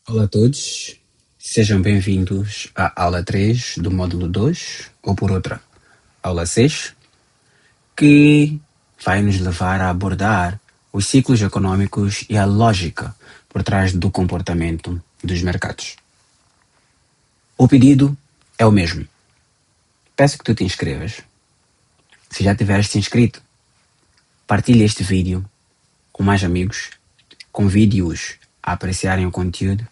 Olá a todos, sejam bem-vindos à aula 3 do módulo 2, ou por outra, aula 6, que vai nos levar a abordar os ciclos econômicos e a lógica por trás do comportamento dos mercados. O pedido é o mesmo. Peço que tu te inscrevas. Se já tiveres te inscrito, partilhe este vídeo com mais amigos, convide-os a apreciarem o conteúdo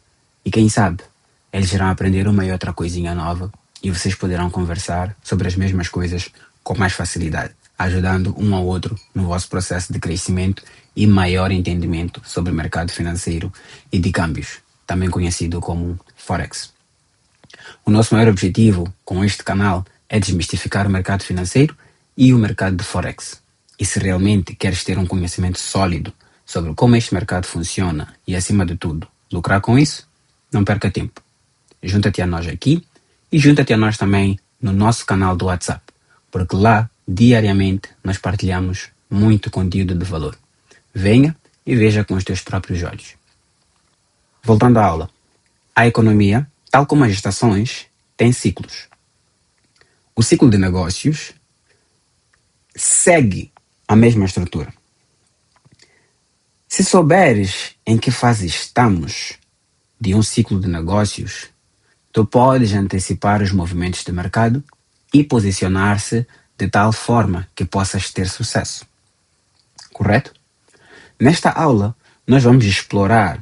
e quem sabe, eles irão aprender uma e outra coisinha nova e vocês poderão conversar sobre as mesmas coisas com mais facilidade, ajudando um ao outro no vosso processo de crescimento e maior entendimento sobre o mercado financeiro e de câmbios, também conhecido como Forex. O nosso maior objetivo com este canal é desmistificar o mercado financeiro e o mercado de Forex. E se realmente queres ter um conhecimento sólido sobre como este mercado funciona e, acima de tudo, lucrar com isso, não perca tempo. Junta-te a nós aqui e junta-te a nós também no nosso canal do WhatsApp, porque lá, diariamente, nós partilhamos muito conteúdo de valor. Venha e veja com os teus próprios olhos. Voltando à aula. A economia, tal como as estações, tem ciclos. O ciclo de negócios segue a mesma estrutura. Se souberes em que fase estamos de um ciclo de negócios, tu podes antecipar os movimentos de mercado e posicionar-se de tal forma que possas ter sucesso. Correto? Nesta aula, nós vamos explorar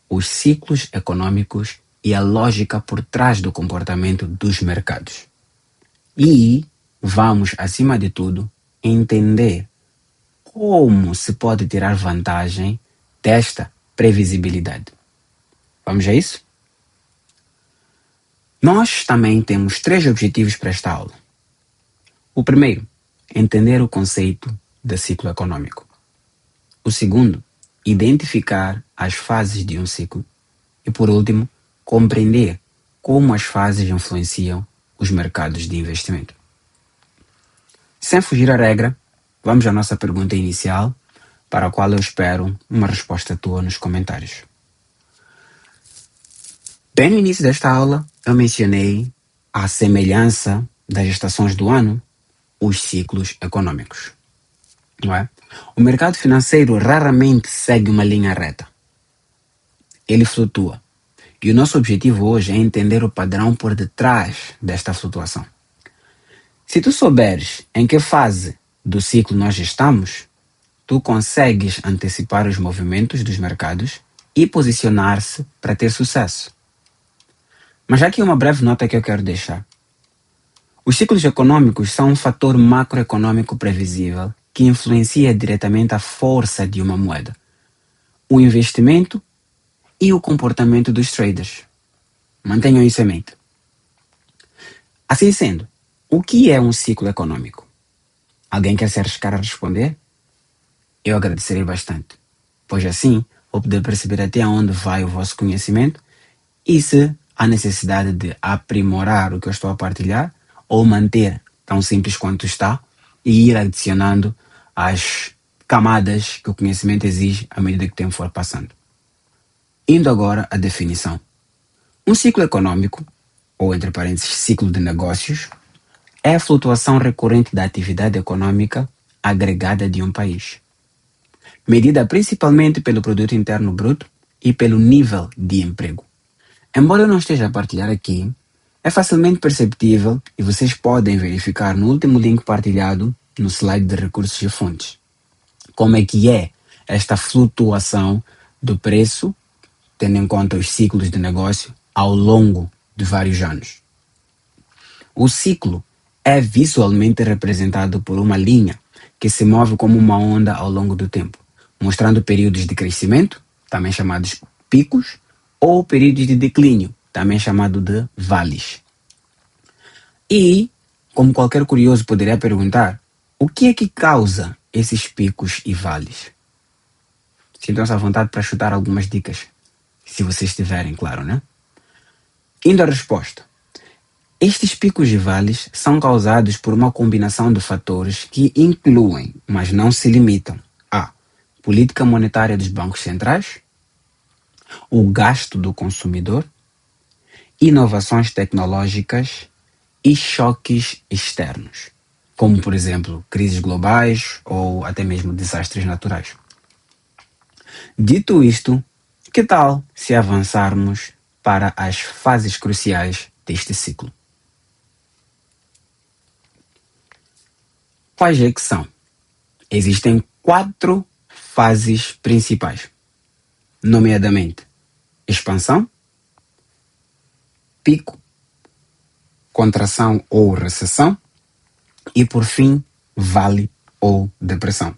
os ciclos econômicos e a lógica por trás do comportamento dos mercados. E vamos, acima de tudo, entender como se pode tirar vantagem desta previsibilidade. Vamos a isso? Nós também temos 3 objetivos para esta aula. O primeiro, entender o conceito de ciclo econômico. O segundo, identificar as fases de um ciclo. E por último, compreender como as fases influenciam os mercados de investimento. Sem fugir à regra, vamos à nossa pergunta inicial, para a qual eu espero uma resposta tua nos comentários. Bem no início desta aula, eu mencionei a semelhança das estações do ano, os ciclos econômicos. Não é? O mercado financeiro raramente segue uma linha reta. Ele flutua. E o nosso objetivo hoje é entender o padrão por detrás desta flutuação. Se tu souberes em que fase do ciclo nós estamos, tu consegues antecipar os movimentos dos mercados e posicionar-se para ter sucesso. Mas aqui uma breve nota que eu quero deixar. Os ciclos econômicos são um fator macroeconômico previsível que influencia diretamente a força de uma moeda, o investimento e o comportamento dos traders. Mantenham isso em mente. Assim sendo, o que é um ciclo econômico? Alguém quer se arriscar a responder? Eu agradecerei bastante, pois assim vou poder perceber até onde vai o vosso conhecimento e se há necessidade de aprimorar o que eu estou a partilhar ou manter tão simples quanto está e ir adicionando as camadas que o conhecimento exige à medida que o tempo for passando. Indo agora à definição. Um ciclo econômico, ou entre parênteses, ciclo de negócios, é a flutuação recorrente da atividade econômica agregada de um país, medida principalmente pelo produto interno bruto e pelo nível de emprego. Embora eu não esteja a partilhar aqui, é facilmente perceptível e vocês podem verificar no último link partilhado no slide de recursos e fontes como é que é esta flutuação do preço, tendo em conta os ciclos de negócio ao longo de vários anos. O ciclo é visualmente representado por uma linha que se move como uma onda ao longo do tempo, mostrando períodos de crescimento, também chamados picos, ou períodos de declínio, também chamado de vales. E, como qualquer curioso poderia perguntar, o que é que causa esses picos e vales? Sintam-se à vontade para chutar algumas dicas, se vocês tiverem, claro, né? Indo à resposta. Estes picos e vales são causados por uma combinação de fatores que incluem, mas não se limitam, a política monetária dos bancos centrais, o gasto do consumidor, inovações tecnológicas e choques externos, como, por exemplo, crises globais ou até mesmo desastres naturais. Dito isto, que tal se avançarmos para as fases cruciais deste ciclo? Quais é que são? Existem 4 fases principais, nomeadamente expansão, pico, contração ou recessão e, por fim, vale ou depressão.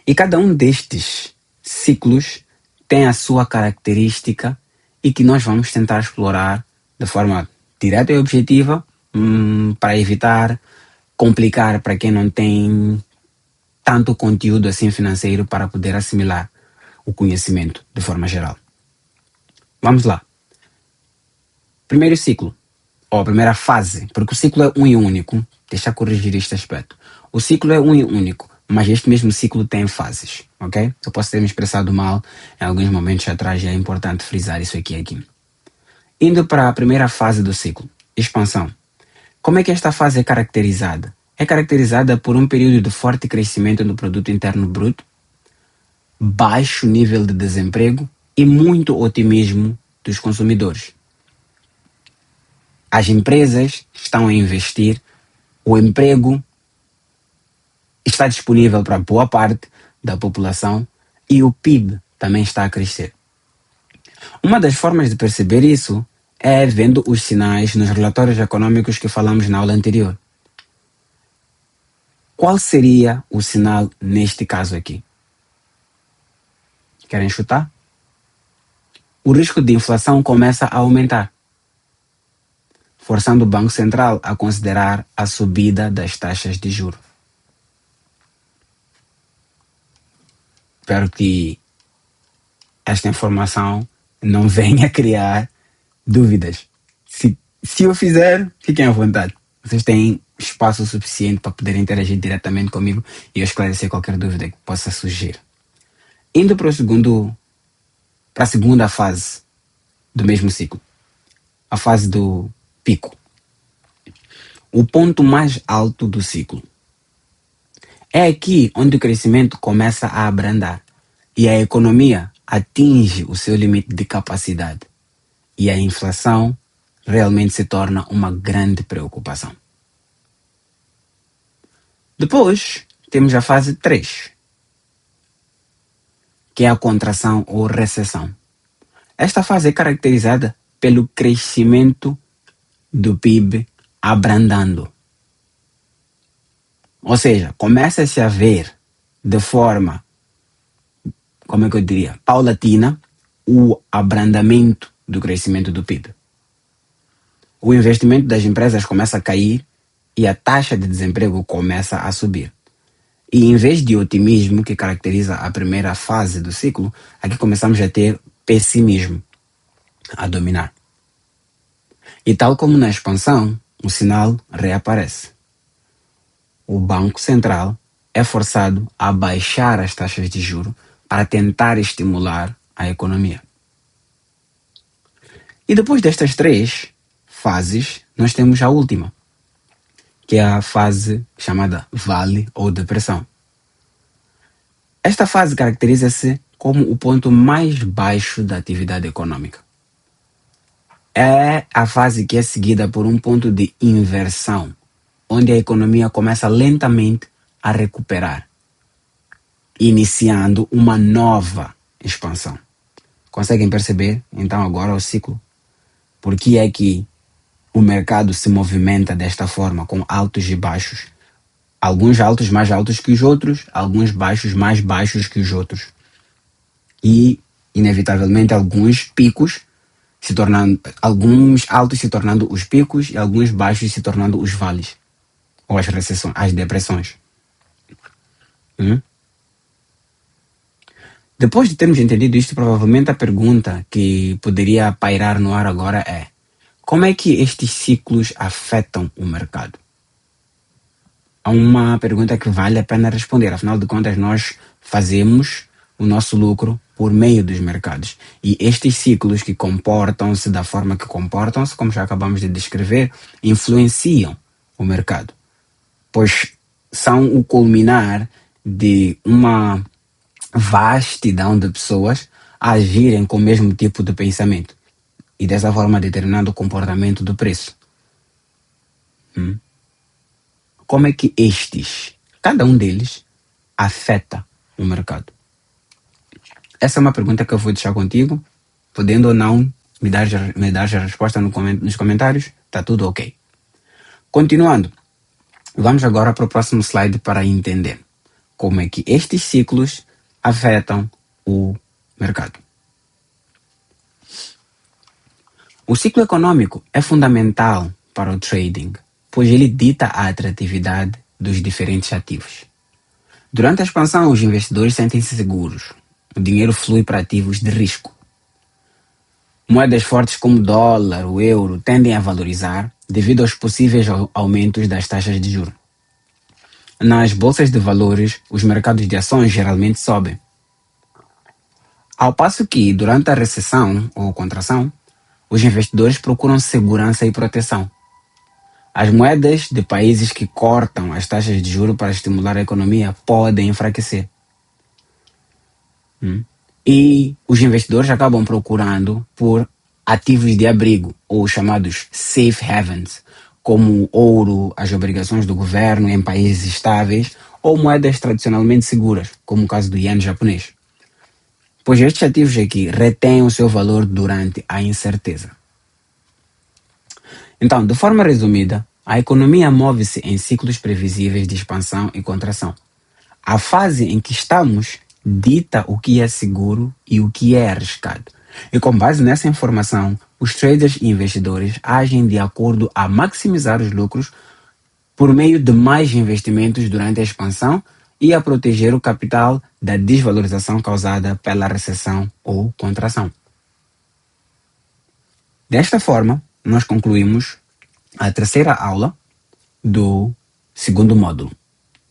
E cada um destes ciclos tem a sua característica e que nós vamos tentar explorar de forma direta e objetiva, para evitar complicar para quem não tem tanto conteúdo assim financeiro para poder assimilar o conhecimento de forma geral. Vamos lá. Primeiro ciclo, ou a primeira fase, porque o ciclo é um e único. Deixa eu corrigir este aspecto. O ciclo é um e único, mas este mesmo ciclo tem fases, ok? Eu posso ter me expressado mal em alguns momentos atrás e é importante frisar isso aqui. Indo para a primeira fase do ciclo, expansão. Como é que esta fase é caracterizada? É caracterizada por um período de forte crescimento do produto interno bruto, baixo nível de desemprego e muito otimismo dos consumidores. As empresas estão a investir, o emprego está disponível para boa parte da população e o PIB também está a crescer. Uma das formas de perceber isso é vendo os sinais nos relatórios econômicos que falamos na aula anterior. Qual seria o sinal neste caso aqui? Querem chutar? O risco de inflação começa a aumentar, forçando o Banco Central a considerar a subida das taxas de juros. Espero que esta informação não venha criar dúvidas. Se eu fizer, fiquem à vontade. Vocês têm espaço suficiente para poder interagir diretamente comigo e eu esclarecer qualquer dúvida que possa surgir. Indo para a segunda fase do mesmo ciclo, a fase do pico. O ponto mais alto do ciclo. É aqui onde o crescimento começa a abrandar e a economia atinge o seu limite de capacidade e a inflação realmente se torna uma grande preocupação. Depois, temos a fase 3, que é a contração ou recessão. Esta fase é caracterizada pelo crescimento do PIB abrandando. Ou seja, começa-se a ver de forma, como é que eu diria, paulatina, o abrandamento do crescimento do PIB. O investimento das empresas começa a cair e a taxa de desemprego começa a subir. E em vez de otimismo, que caracteriza a primeira fase do ciclo, aqui começamos a ter pessimismo a dominar. E tal como na expansão, o sinal reaparece. O Banco Central é forçado a baixar as taxas de juros para tentar estimular a economia. E depois destas 3 fases, nós temos a última, que é a fase chamada vale ou depressão. Esta fase caracteriza-se como o ponto mais baixo da atividade econômica. É a fase que é seguida por um ponto de inversão, onde a economia começa lentamente a recuperar, iniciando uma nova expansão. Conseguem perceber, então, agora o ciclo? Por que é que o mercado se movimenta desta forma, com altos e baixos? Alguns altos mais altos que os outros, alguns baixos mais baixos que os outros. E, inevitavelmente, alguns picos alguns altos se tornando os picos e alguns baixos se tornando os vales, ou as recessões, as depressões. Depois de termos entendido isto, provavelmente a pergunta que poderia pairar no ar agora é: como é que estes ciclos afetam o mercado? É uma pergunta que vale a pena responder, afinal de contas nós fazemos o nosso lucro por meio dos mercados. E estes ciclos que comportam-se da forma que comportam-se, como já acabamos de descrever, influenciam o mercado, pois são o culminar de uma vastidão de pessoas a agirem com o mesmo tipo de pensamento e dessa forma determinando o comportamento do preço. Como é que cada um deles, afeta o mercado? Essa é uma pergunta que eu vou deixar contigo, podendo ou não me dar a resposta nos comentários, tá tudo ok. Continuando, vamos agora para o próximo slide para entender como é que estes ciclos afetam o mercado. O ciclo econômico é fundamental para o trading, pois ele dita a atratividade dos diferentes ativos. Durante a expansão, os investidores sentem-se seguros. O dinheiro flui para ativos de risco. Moedas fortes como o dólar, o euro, tendem a valorizar devido aos possíveis aumentos das taxas de juros. Nas bolsas de valores, os mercados de ações geralmente sobem. Ao passo que, durante a recessão ou contração, os investidores procuram segurança e proteção. As moedas de países que cortam as taxas de juros para estimular a economia podem enfraquecer. E os investidores acabam procurando por ativos de abrigo, ou chamados safe havens, como o ouro, as obrigações do governo em países estáveis, ou moedas tradicionalmente seguras, como o caso do iene japonês. Pois estes ativos aqui retêm o seu valor durante a incerteza. Então, de forma resumida, a economia move-se em ciclos previsíveis de expansão e contração. A fase em que estamos dita o que é seguro e o que é arriscado. E com base nessa informação, os traders e investidores agem de acordo a maximizar os lucros por meio de mais investimentos durante a expansão e a proteger o capital da desvalorização causada pela recessão ou contração. Desta forma, nós concluímos a terceira aula do segundo módulo,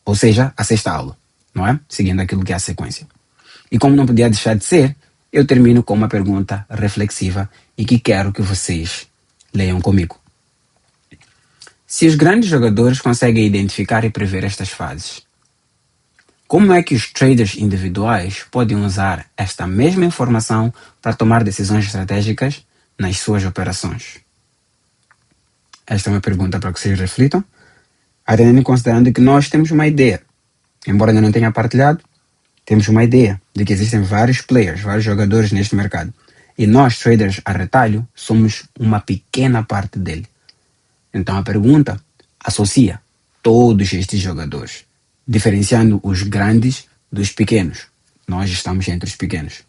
ou seja, a sexta aula, não é? Seguindo aquilo que é a sequência. E como não podia deixar de ser, eu termino com uma pergunta reflexiva e que quero que vocês leiam comigo. Se os grandes jogadores conseguem identificar e prever estas fases, como é que os traders individuais podem usar esta mesma informação para tomar decisões estratégicas nas suas operações? Esta é uma pergunta para que vocês reflitam, atendendo e considerando que nós temos uma ideia, embora ainda não tenha partilhado, temos uma ideia de que existem vários players, vários jogadores neste mercado. E nós, traders a retalho, somos uma pequena parte dele. Então a pergunta associa todos estes jogadores, diferenciando os grandes dos pequenos. Nós estamos entre os pequenos.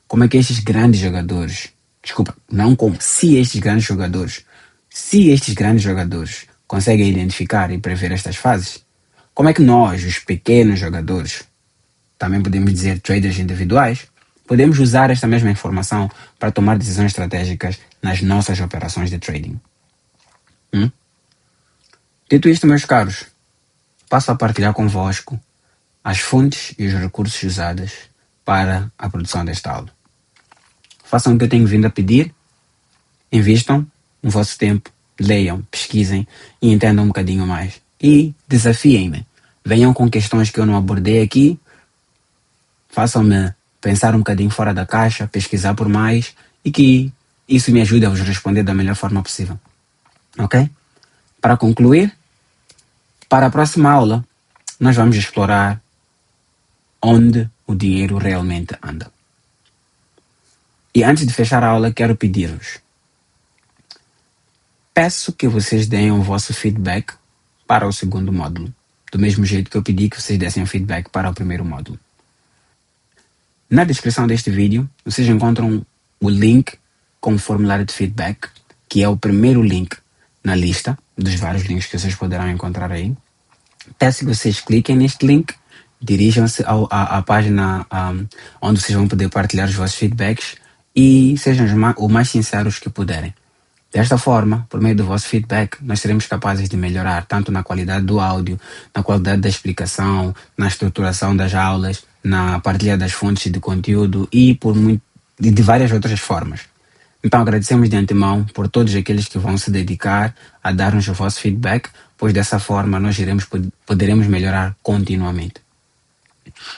Como é que estes grandes jogadores, se estes grandes jogadores conseguem identificar e prever estas fases, como é que nós, os pequenos jogadores, também podemos dizer traders individuais, podemos usar esta mesma informação para tomar decisões estratégicas nas nossas operações de trading? Dito isto, meus caros, passo a partilhar convosco as fontes e os recursos usados para a produção desta aula. Façam o que eu tenho vindo a pedir, invistam o vosso tempo, leiam, pesquisem e entendam um bocadinho mais. E desafiem-me. Venham com questões que eu não abordei aqui, façam-me pensar um bocadinho fora da caixa, pesquisar por mais e que isso me ajude a vos responder da melhor forma possível. Ok? Para concluir, para a próxima aula, nós vamos explorar onde o dinheiro realmente anda. E antes de fechar a aula, quero pedir-vos. Peço que vocês deem o vosso feedback para o segundo módulo, do mesmo jeito que eu pedi que vocês dessem o feedback para o primeiro módulo. Na descrição deste vídeo, vocês encontram o link com o formulário de feedback, que é o primeiro link na lista dos vários links que vocês poderão encontrar aí. Peço que vocês cliquem neste link, dirijam-se à página onde vocês vão poder partilhar os vossos feedbacks e sejam o mais sinceros que puderem. Desta forma, por meio do vosso feedback, nós seremos capazes de melhorar tanto na qualidade do áudio, na qualidade da explicação, na estruturação das aulas, na partilha das fontes de conteúdo e de várias outras formas. Então agradecemos de antemão por todos aqueles que vão se dedicar a dar-nos o vosso feedback, pois dessa forma nós poderemos melhorar continuamente.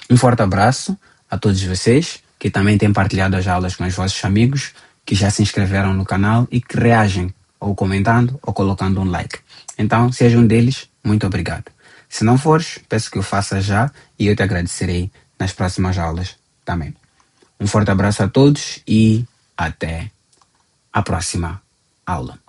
Um forte abraço a todos vocês que também têm partilhado as aulas com os vossos amigos, que já se inscreveram no canal e que reagem ou comentando ou colocando um like. Então, seja um deles, muito obrigado. Se não fores, peço que o faça já e eu te agradecerei nas próximas aulas também. Um forte abraço a todos e até a próxima aula.